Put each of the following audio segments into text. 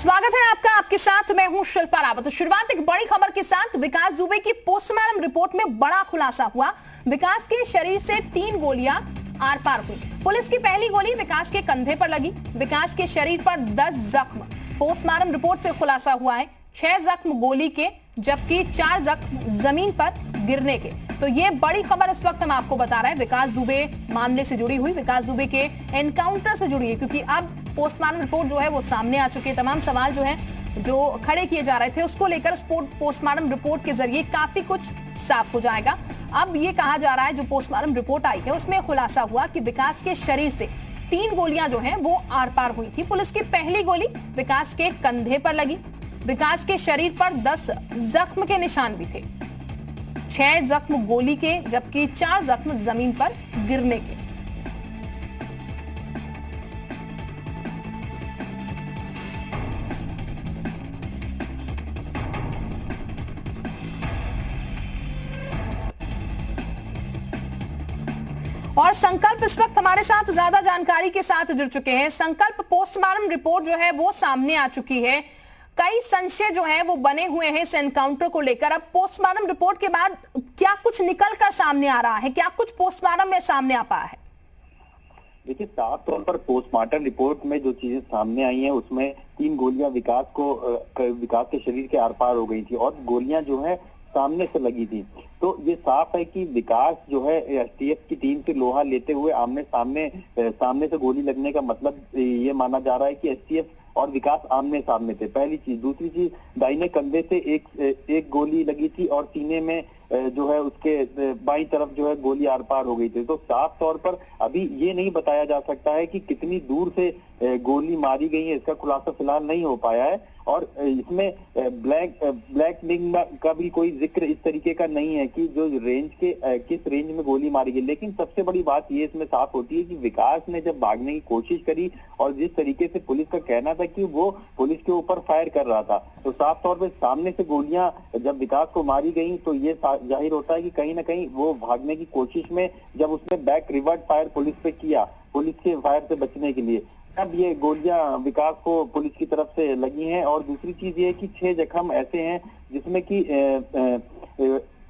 स्वागत है आपका। आपके साथ मैं हूं शिल्पा रावत। शुरुआत एक बड़ी खबर के साथ। विकास दुबे की पोस्टमार्टम रिपोर्ट में बड़ा खुलासा हुआ। विकास के शरीर से 3 गोलियां आर पार हुई। पुलिस की पहली गोली विकास के कंधे पर लगी। विकास के शरीर पर 10 जख्म। पोस्टमार्टम रिपोर्ट से खुलासा हुआ है 6 जख्म गोली के, जबकि 4 जख्म जमीन पर गिरने के। तो ये बड़ी खबर इस वक्त हम आपको बता रहे हैं विकास दुबे मामले से जुड़ी हुई, विकास दुबे के एनकाउंटर से जुड़ी है, क्योंकि अब पोस्टमार्टम रिपोर्ट जो है वो सामने आ चुकी है। तमाम सवाल जो है जो खड़े किए जा रहे थे उसको लेकर पोस्टमार्टम रिपोर्ट के जरिए काफी कुछ साफ हो जाएगा। अब ये कहा जा रहा है जो पोस्टमार्टम रिपोर्ट आई है उसमें खुलासा हुआ कि विकास के शरीर से 3 गोलियां जो हैं वो आर पार हुई थी। पुलिस की पहली गोली विकास के कंधे पर लगी। विकास के शरीर पर 10 जख्म के निशान भी थे। 6 जख्म गोली के, जबकि 4 जख्म जमीन पर गिरने के। और संकल्प इस वक्त हमारे साथ ज्यादा जानकारी के साथ जुड़ चुके हैं। संकल्प, पोस्टमार्टम रिपोर्ट जो है वो सामने आ चुकी है। कई संशय जो है वो बने हुए हैं इस एनकाउंटर को लेकर। अब पोस्टमार्टम रिपोर्ट के बाद क्या कुछ निकल कर सामने आ रहा है? क्या कुछ पोस्टमार्टम में सामने आ पाया है? देखिए, साफ तौर पर पोस्टमार्टम रिपोर्ट में जो चीजें सामने आई हैं उसमें 3 गोलियां विकास के शरीर के आर पार हो गई थी और गोलियां जो है सामने से लगी थी। तो ये साफ है कि विकास जो है एसटीएफ की टीम से लोहा लेते हुए सामने से गोली लगने का मतलब ये माना जा रहा है कि एसटीएफ और विकास आमने सामने थे। पहली चीज। दूसरी चीज, दाहिने कंधे से एक गोली लगी थी और सीने में जो है उसके बाईं तरफ जो है गोली आर पार हो गई थी। तो साफ तौर पर अभी ये नहीं बताया जा सकता है कि कितनी दूर से गोली मारी गई है, इसका खुलासा फिलहाल नहीं हो पाया है। और इसमें ब्लैक रिंग का भी कोई जिक्र इस तरीके का नहीं है कि जो किस रेंज में गोली मारी गई। लेकिन सबसे बड़ी बात ये इसमें साफ होती है कि विकास ने जब भागने की कोशिश करी और जिस तरीके से पुलिस का कहना था कि वो पुलिस के ऊपर फायर कर रहा था, तो साफ तौर पर सामने से गोलियां जब विकास को मारी गई तो ये जाहिर होता है कि कहीं ना कहीं वो भागने की कोशिश में जब उसने बैक रिवर्ट फायर पुलिस पे किया, पुलिस के फायर से बचने के लिए, अब ये गोलियां विकास को पुलिस की तरफ से लगी हैं। और दूसरी चीज ये है कि 6 जख्म ऐसे हैं जिसमें कि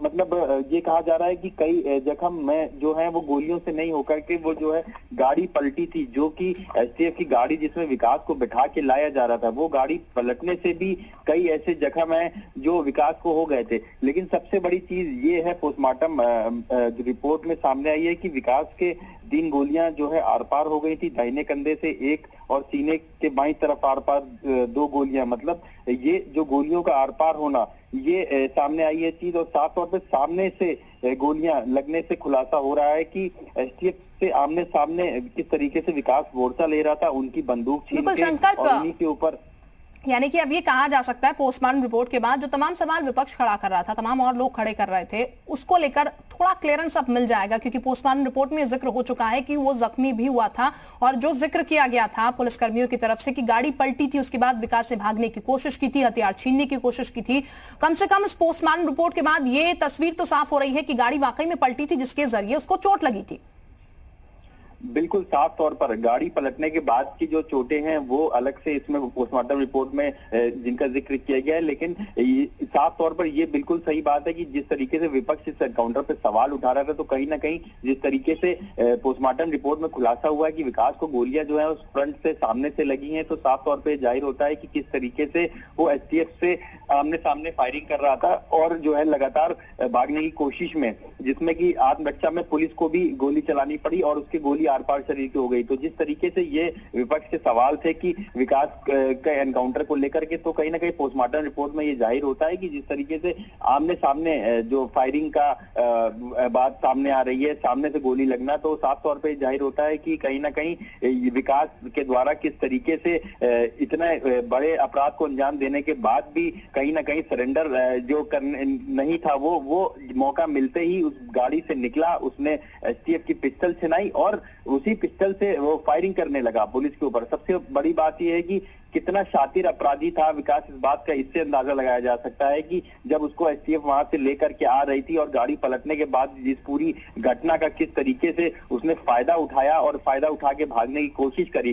मतलब ये कहा जा रहा है कि कई जख्म में जो है वो गोलियों से नहीं होकर के वो जो है गाड़ी पलटी थी, जो कि एसटीएफ की गाड़ी जिसमें विकास को बैठा के लाया जा रहा था, वो गाड़ी पलटने से भी कई ऐसे जख्म हैं जो विकास को हो गए थे। लेकिन सबसे बड़ी चीज ये है पोस्टमार्टम रिपोर्ट में सामने आई है कि विकास के 3 गोलियां जो है आर पार हो गई थी। दाहिने कंधे से 1 और सीने के बाईं तरफ आर पार 2 गोलियां। मतलब ये जो गोलियों का आर पार होना ये सामने आई है चीज। और साफ तौर पर सामने से गोलियां लगने से खुलासा हो रहा है कि एसटीएफ से आमने सामने किस तरीके से विकास मोर्चा ले रहा था, उनकी बंदूक छीन के और उन्हीं के ऊपर। यानी कि अब ये कहा जा सकता है पोस्टमार्टम रिपोर्ट के बाद जो तमाम सवाल विपक्ष खड़ा कर रहा था, तमाम और लोग खड़े कर रहे थे, उसको लेकर थोड़ा क्लियरेंस अब मिल जाएगा, क्योंकि पोस्टमार्टम रिपोर्ट में जिक्र हो चुका है कि वो जख्मी भी हुआ था। और जो जिक्र किया गया था पुलिसकर्मियों की तरफ से कि गाड़ी पलटी थी, उसके बाद विकास ने भागने की कोशिश की थी, हथियार छीनने की कोशिश की थी। कम से कम इस पोस्टमार्टम रिपोर्ट के बाद ये तस्वीर तो साफ हो रही है कि गाड़ी वाकई में पलटी थी, जिसके जरिए उसको चोट लगी थी। बिल्कुल साफ तौर पर गाड़ी पलटने के बाद की जो चोटें हैं वो अलग से इसमें पोस्टमार्टम रिपोर्ट में जिनका जिक्र किया गया है। लेकिन साफ तौर पर ये बिल्कुल सही बात है कि जिस तरीके से विपक्ष इस एनकाउंटर पे सवाल उठा रहा था, तो कहीं ना कहीं जिस तरीके से पोस्टमार्टम रिपोर्ट में खुलासा हुआ है कि विकास को गोलियां जो है उस फ्रंट से सामने से लगी हैं, तो साफ तौर पर जाहिर होता है कि किस तरीके से वो एसटीएफ से आमने सामने फायरिंग कर रहा था और जो है लगातार भागने की कोशिश में, जिसमें कि आत्मरक्षा में पुलिस को भी गोली चलानी पड़ी और उसकी गोली आर पार शरीर की हो गई। तो जिस तरीके से ये विपक्ष के सवाल थे कि विकास के एनकाउंटर को लेकर के, तो कहीं ना कहीं पोस्टमार्टम रिपोर्ट में ये जाहिर होता है कि जिस तरीके से आमने सामने जो फायरिंग का बात सामने आ रही है, सामने से गोली लगना, तो साफ तौर पे जाहिर होता है कि कहीं ना कहीं विकास के द्वारा किस तरीके से इतने बड़े अपराध को अंजाम देने के बाद भी कहीं ना कहीं सरेंडर जो करने नहीं था, वो मौका मिलते ही उस गाड़ी से निकला, उसने एसटीएफ की पिस्टल छिनाई और उसी पिस्टल से वो फायरिंग करने लगा पुलिस के ऊपर। सबसे बड़ी बात यह है कि कितना शातिर अपराधी था विकास, इस बात का इससे अंदाजा लगाया जा सकता है कि जब उसको एसटीएफ वहां से लेकर के आ रही थी और गाड़ी पलटने के बाद जिस पूरी घटना का किस तरीके से उसने फायदा उठाया और फायदा उठा के भागने की कोशिश करी,